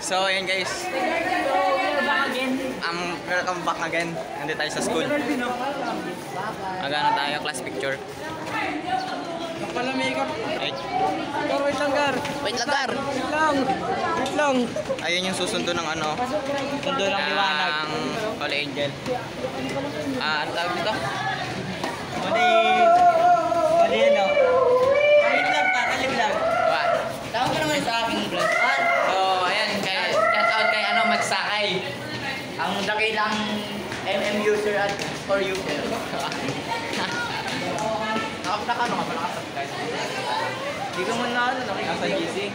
So, ayan guys. Welcome back again. Nandito tayo sa school. Nagano tayo, class picture. Pala makeup. Wait. Wait lang, Gar. Wait lang, Gar. Wait lang. Ayun yung susundo ng ano. Sundo ng liwanag. Ng Holy Angel. Ano tawag dito? Mali yan, no? Kalit lang pa, kalit lang. What? Tawag ka naman sa aking vlog. So, ayan. Shout out kay Magsakay. Ang dakilang MM user at for user. Nakano ka ba nakasubscribe? Di ka man na nakikita. Nasa GC?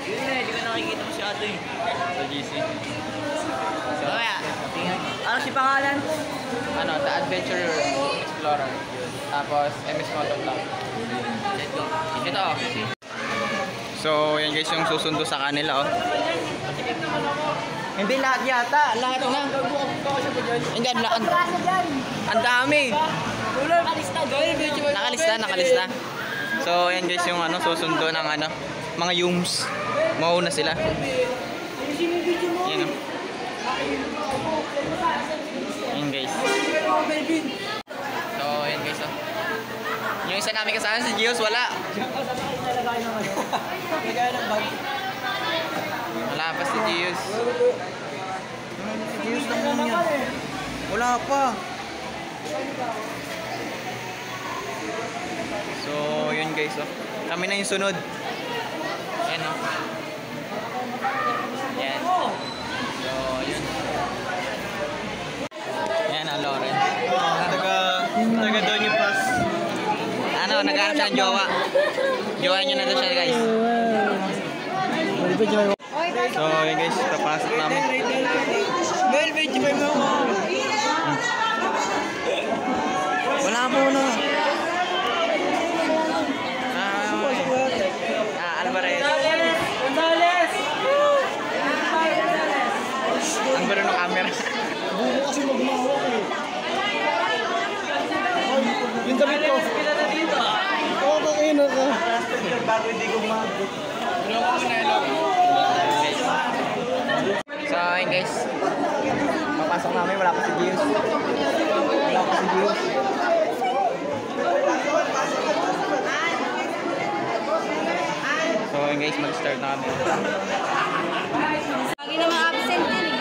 Yun na, di ka nakikita masyado eh. Sa GC. So, kaya, tingnan mo. Ano si pangalan? Ano, The Adventure Explorer. Tapos, MS Motovlog. Let's go. Ito. So, yan guys yung susundo sa kanila, oh. Hindi lahat yata. Lahat na. Hindi, ang dami. Nakalista. So, yan guys yung ano, susundo ng ano, mga yums. Mauna sila. Yan, oh. Yan guys. So, yan guys, oh. Yung isa namin kasama si Gios, wala. Wala pa si Gios. Gios lang naman yan. Wala pa. So, yun guys, oh. Kami na yung sunod. Yan, oh. Yan. So, yun. Yan, oh, Lauren. Taga doon yung pass. Ano, nag-aarap siya ng jowa. Jowa nyo na doon siya, guys. So, yun guys, papasok namin. Wala po na. Alvarez. Ang baro ng camera. Buko kasi magmahawak eh. Yung damit ko. Oo, kakina ka. Bago hindi ko mahabot. So, yun guys. Papasok namin, wala pa si Gios. So, yun guys, mag-start na kami. Lagi naman absent din eh.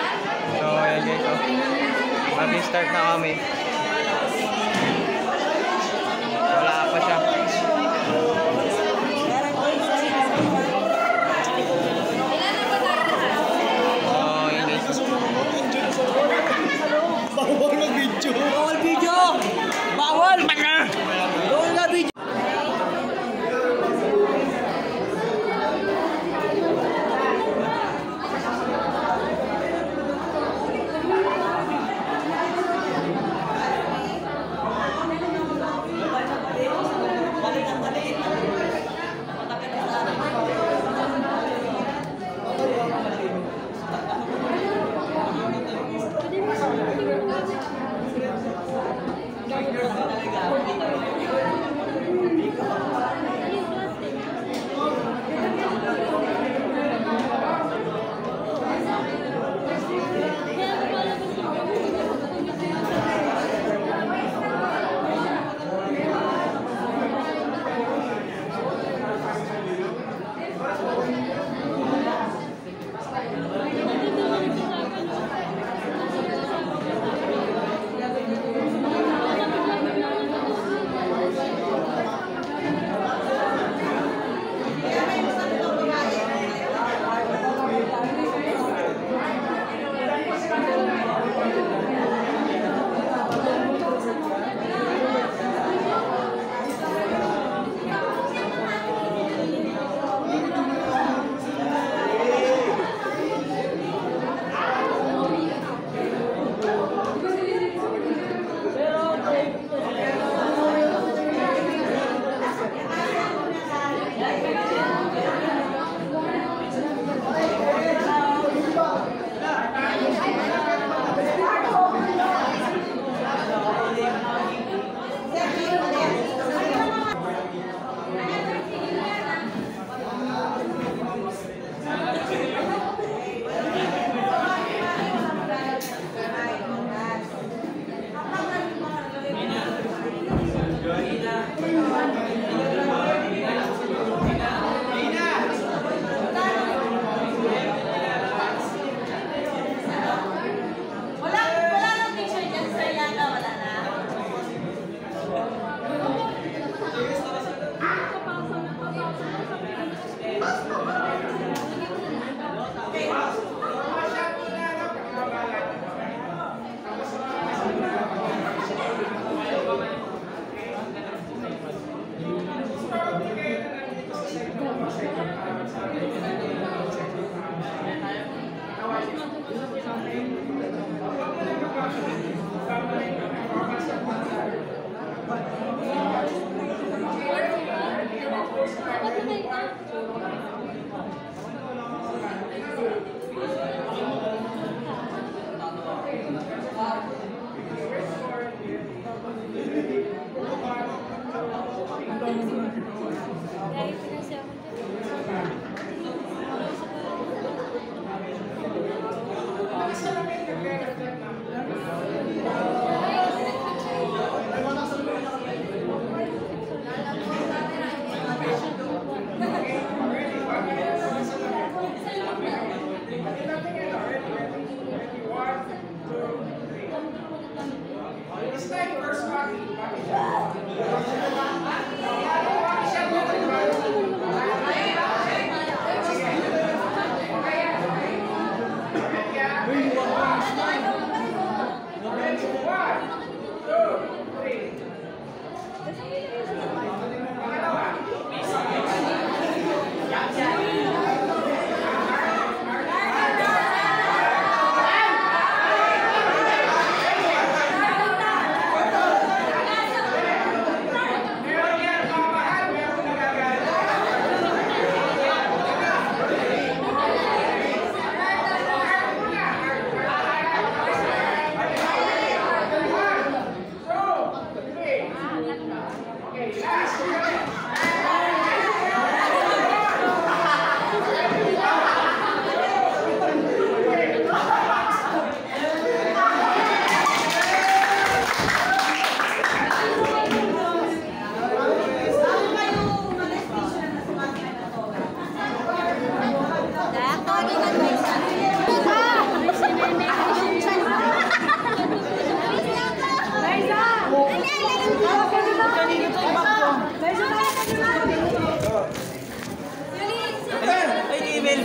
So, yun guys, oh. Mag-start na kami. Wala pa siya. Bawal mag-video. Bawal video. Bawal. Bawal na video.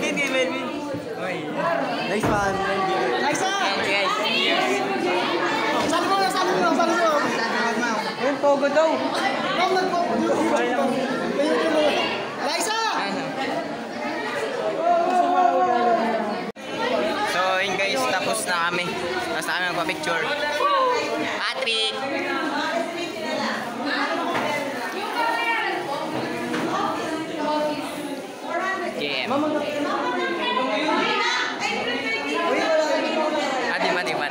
Melvin, kay Melvin. Nice one. Nice one. Ayan guys, cheers. Sali mo. Ayun, Pogo daw. Liza! So yun guys, tapos na kami. Tapos na kami magpa-picture. Patrick! Yeah.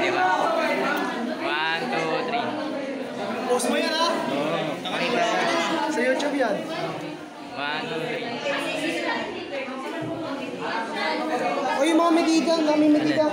Di ba? 1, 2, 3. Post mo yan ha? Pakita. Sa YouTube yan. 1, 2, 3. O yung mga medida, namin medida.